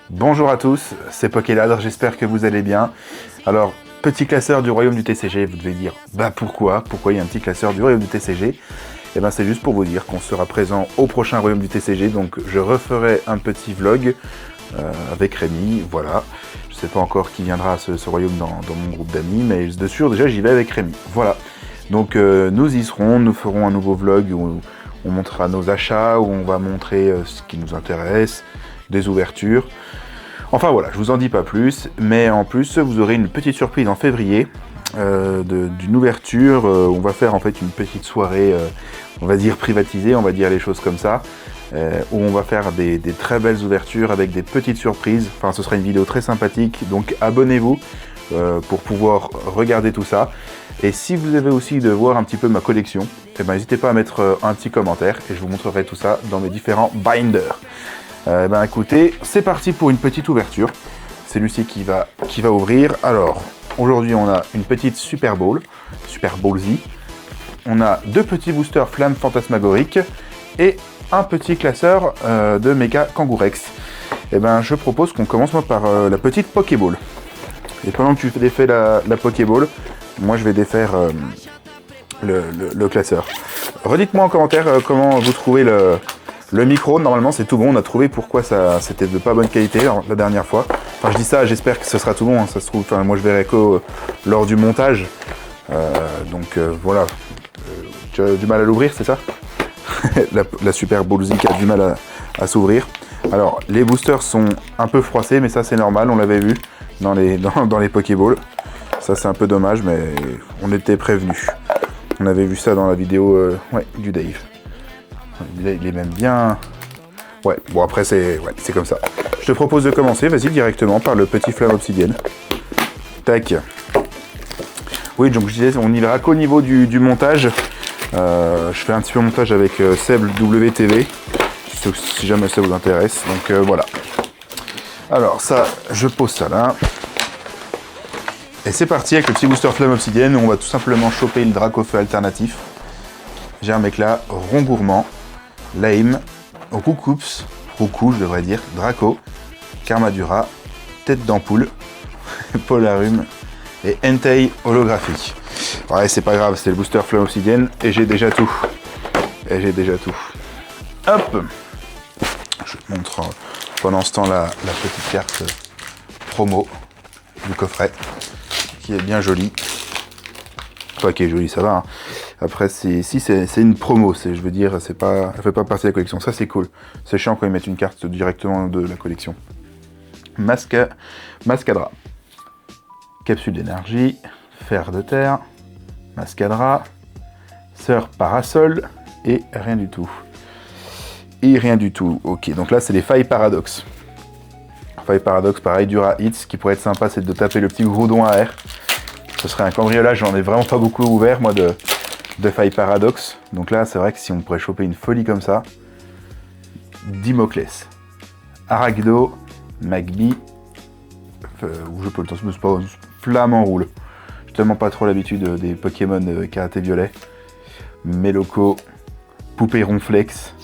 Bonjour à tous, c'est Pokéladre, j'espère que vous allez bien. Alors, petit classeur du royaume du TCG, vous devez dire, bah pourquoi il y a un petit classeur du royaume du TCG? Eh ben c'est juste pour vous dire qu'on sera présent au prochain royaume du TCG, donc je referai un petit vlog avec Rémi, voilà. Je sais pas encore qui viendra à ce royaume dans mon groupe d'amis, mais de sûr déjà j'y vais avec Rémi, voilà. Donc nous y serons, nous ferons un nouveau vlog où on montrera nos achats, où on va montrer ce qui nous intéresse, des ouvertures. Enfin voilà, je vous en dis pas plus, mais en plus vous aurez une petite surprise en février d'une ouverture. On va faire en fait une petite soirée, on va dire privatisée, on va dire les choses comme ça, où on va faire des très belles ouvertures avec des petites surprises. Enfin, ce sera une vidéo très sympathique, donc abonnez-vous pour pouvoir regarder tout ça. Et si vous avez aussi de voir un petit peu ma collection, eh ben, n'hésitez pas à mettre un petit commentaire et je vous montrerai tout ça dans mes différents binders. Ben écoutez, c'est parti pour une petite ouverture. C'est Lucie qui va ouvrir. Alors, aujourd'hui on a une petite Super Bowl Z. On a deux petits boosters Flamme Fantasmagorique et un petit classeur de Mecha Kangourex. Et ben je propose qu'on commence moi par la petite Pokéball. Et pendant que tu défais la Pokéball, moi je vais défaire le classeur. Redites-moi en commentaire comment vous trouvez le micro. Normalement c'est tout bon, on a trouvé pourquoi c'était de pas bonne qualité la dernière fois. Enfin je dis ça, j'espère que ce sera tout bon, hein, ça se trouve, enfin, moi je verrai que lors du montage. Voilà, tu as du mal à l'ouvrir, c'est ça? la Super Bowl Z qui a du mal à s'ouvrir. Alors les boosters sont un peu froissés, mais ça c'est normal, on l'avait vu dans les Pokéballs. Ça c'est un peu dommage, mais on était prévenus. On avait vu ça dans la vidéo du Dave. Il est même bien... Ouais, bon après c'est comme ça. Je te propose de commencer, vas-y directement par le petit Flamme Obsidienne. Tac. Oui, donc je disais, on n'y verra qu'au niveau du montage. Je fais un petit peu de montage avec Seb WTV, si jamais ça vous intéresse. Donc voilà. Alors ça, je pose ça là. Et c'est parti avec le petit booster Flamme Obsidienne. On va tout simplement choper le Dracofeu alternatif. J'ai un mec là, Rond Gourmand, Lame, Roucoups, je devrais dire, Draco, Karmadura, Tête d'Ampoule, Polarum et Entei holographique. Ouais, c'est pas grave, c'est le booster Flamme Obsidienne et j'ai déjà tout. Hop! Je te montre pendant ce temps la petite carte promo du coffret qui est bien jolie. Pas qui est jolie, ça va. Hein. Après, c'est une promo, je veux dire, elle fait pas partie de la collection. Ça, c'est cool. C'est chiant quand ils mettent une carte directement de la collection. Mascadra. Capsule d'énergie. Fer de terre. Mascadra. Sœur Parasol. Et rien du tout. Ok, donc là, c'est les failles paradoxes. Failles paradoxes, pareil, Dura Hits. Ce qui pourrait être sympa, c'est de taper le petit Groudon à air. Ce serait un cambriolage, j'en ai vraiment pas beaucoup ouvert, moi, de failles paradoxes. Donc là, c'est vrai que si on pourrait choper une folie comme ça. Dimoclès. Aragdo. Magby. Je peux le temps, c'est pas Flamme en roule. J'ai tellement pas trop l'habitude des Pokémon karaté violet. Méloco. Poupée Ronflex.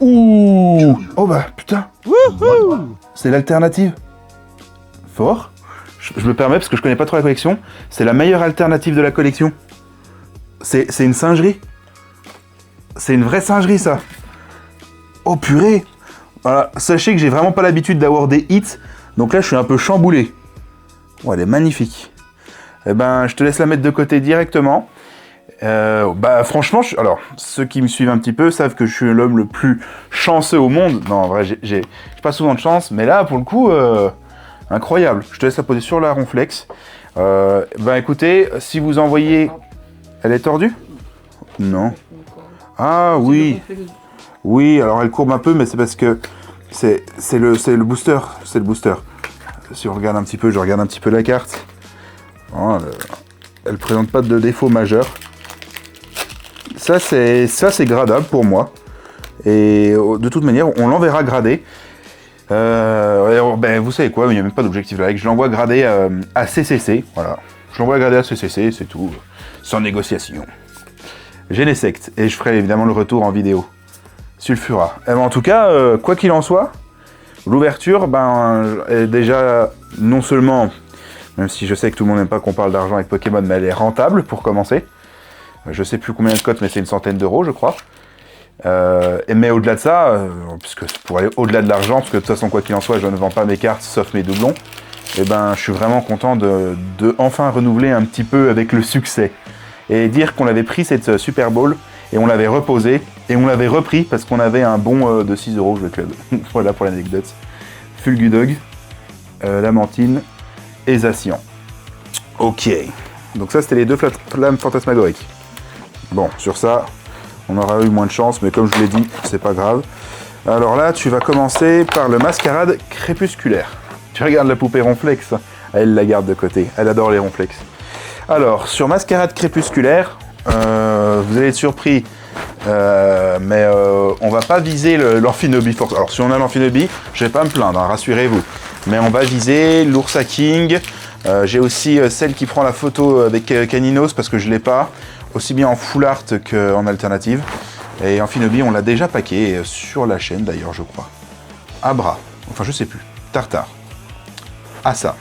Ouh! Oh bah putain! C'est l'alternative. Fort. Je me permets parce que je connais pas trop la collection. C'est la meilleure alternative de la collection. C'est une singerie. C'est une vraie singerie ça. Oh purée! Voilà. Sachez que j'ai vraiment pas l'habitude d'avoir des hits. Donc là je suis un peu chamboulé. Oh, elle est magnifique. Eh ben je te laisse la mettre de côté directement. Bah franchement, alors ceux qui me suivent un petit peu savent que je suis l'homme le plus chanceux au monde. Non, en vrai, j'ai pas souvent de chance, mais là, pour le coup, incroyable. Je te laisse la poser sur la Ronflex. Bah écoutez, si vous envoyez... Elle est tordue? Non. Ah oui. Oui, alors elle courbe un peu, mais c'est parce que c'est le booster. C'est le booster. Si on regarde un petit peu, je regarde un petit peu la carte. Oh, elle présente pas de défaut majeur. Ça c'est gradable pour moi. Et de toute manière, on l'enverra gradé. Ben, vous savez quoi, il n'y a même pas d'objectif là. Je l'envoie gradé à CCC. Voilà. Je l'envoie gradé à CCC, c'est tout. Sans négociation. J'ai les sectes. Et je ferai évidemment le retour en vidéo. Sulfura. En tout cas, quoi qu'il en soit, L'ouverture, est déjà, non seulement, même si je sais que tout le monde n'aime pas qu'on parle d'argent avec Pokémon, mais elle est rentable pour commencer. Je sais plus combien de cotes, mais c'est une centaine d'euros, je crois. Mais au-delà de ça, puisque pour aller au-delà de l'argent, parce que de toute façon, quoi qu'il en soit, je ne vends pas mes cartes, sauf mes doublons, et je suis vraiment content de enfin renouveler un petit peu avec le succès. Et dire qu'on avait pris cette Super Bowl, et on l'avait reposé, et on l'avait repris parce qu'on avait un bon de 6 euros le club. Voilà pour l'anecdote. Fulgudog, Lamantine et Zacian. Ok. Donc ça, c'était les deux flammes fantasmagoriques. Bon, sur ça, on aura eu moins de chance, mais comme je vous l'ai dit, c'est pas grave. Alors là, tu vas commencer par le mascarade crépusculaire. Tu regardes la poupée ronflex, elle la garde de côté, elle adore les ronflex. Alors, sur mascarade crépusculaire, vous allez être surpris, mais on va pas viser l'Amphinobie force. Alors, si on a l'Amphinobie, je vais pas me plaindre, hein, rassurez-vous. Mais on va viser l'Ursa King. J'ai aussi celle qui prend la photo avec Caninos parce que je l'ai pas, aussi bien en full art qu'en alternative. Et Amphinobie, on l'a déjà packé sur la chaîne d'ailleurs, je crois. Abra, enfin je sais plus, Tartare, Assa,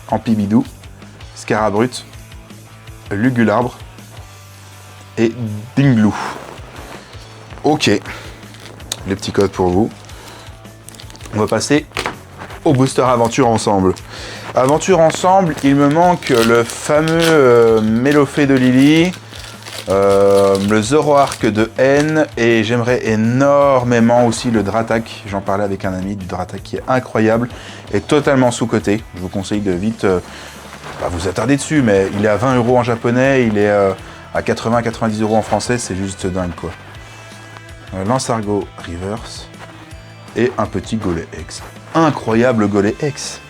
Ampibidou, Scarabrut, Lugularbre et Dinglou. Ok, les petits codes pour vous. On va passer au booster aventure ensemble. Aventure ensemble, il me manque le fameux Mélofée de Lily, le Zoroark de N, et j'aimerais énormément aussi le Dratak. J'en parlais avec un ami du Dratak qui est incroyable et totalement sous-coté. Je vous conseille de vite vous attarder dessus, mais il est à 20 € en japonais, il est à 80-90 € en français, c'est juste dingue quoi. Lansargo Reverse et un petit Golem X. Incroyable Golem X.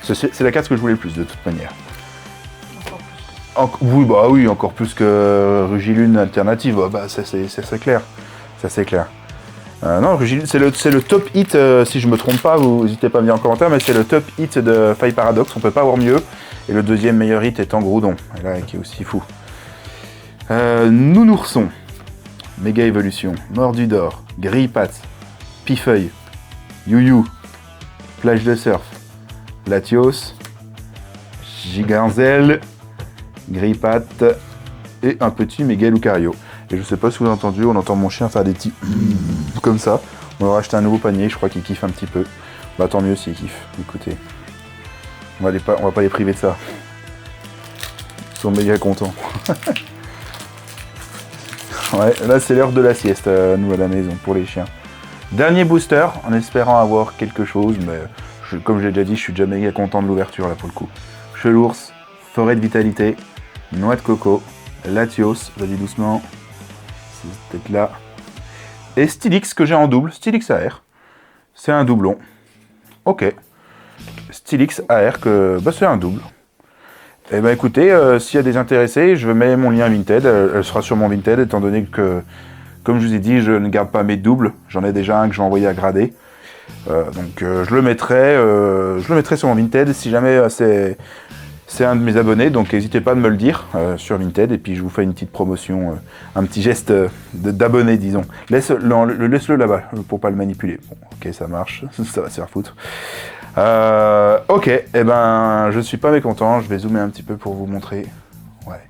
C'est la carte que je voulais le plus de toute manière. Oui, encore plus que Rugilune alternative, ça c'est clair. Ça c'est clair. Non, Rugilune, c'est le top hit, si je me trompe pas, vous n'hésitez pas à me dire en commentaire, mais c'est le top hit de Faille Paradox, on peut pas avoir mieux. Et le deuxième meilleur hit étant Groudon, et là qui est aussi fou. Nounourson, Méga Évolution, Mordudor, Grille-Patte, Pifeuille, Youyou, Plage de Surf, Latios, Giganzel, Grille-Patte et un petit Méga Lucario. Et je sais pas si vous avez entendu, on entend mon chien faire des petits comme ça. On va racheter un nouveau panier, je crois qu'il kiffe un petit peu. Tant mieux s'il kiffe, écoutez. On va pas les priver de ça. Ils sont méga contents. Ouais, là c'est l'heure de la sieste, nous à la maison, pour les chiens. Dernier booster, en espérant avoir quelque chose, mais comme j'ai déjà dit, je suis déjà méga content de l'ouverture là pour le coup. Chelours, Forêt de Vitalité, Noix de Coco, Latios, vas-y doucement, c'est peut-être là. Et Stylix que j'ai en double, Stylix AR, c'est un doublon. Ok, Stylix AR, c'est un double. Et écoutez, s'il y a des intéressés, je mets mon lien Vinted, elle sera sur mon Vinted, étant donné que, comme je vous ai dit, je ne garde pas mes doubles, j'en ai déjà un que je vais envoyer à grader. Donc je le mettrai sur mon Vinted si jamais c'est un de mes abonnés, donc n'hésitez pas à me le dire sur Vinted, et puis je vous fais une petite promotion, un petit geste d'abonné, disons. Laisse-le là-bas, pour pas le manipuler. Bon, ok, ça marche, ça va se faire foutre. Ok, je suis pas mécontent, je vais zoomer un petit peu pour vous montrer. Ouais,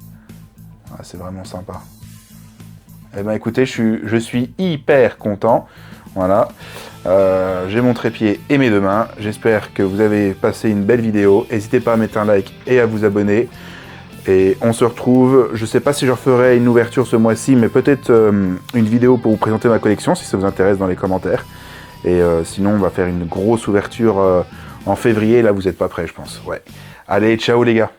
c'est vraiment sympa. Écoutez, je suis hyper content. Voilà, j'ai mon trépied et mes deux mains. J'espère que vous avez passé une belle vidéo. N'hésitez pas à mettre un like et à vous abonner. Et on se retrouve, je sais pas si je referai une ouverture ce mois-ci, mais peut-être une vidéo pour vous présenter ma collection, si ça vous intéresse, dans les commentaires. Et sinon, on va faire une grosse ouverture en février. Là, vous n'êtes pas prêts, je pense. Ouais. Allez, ciao les gars.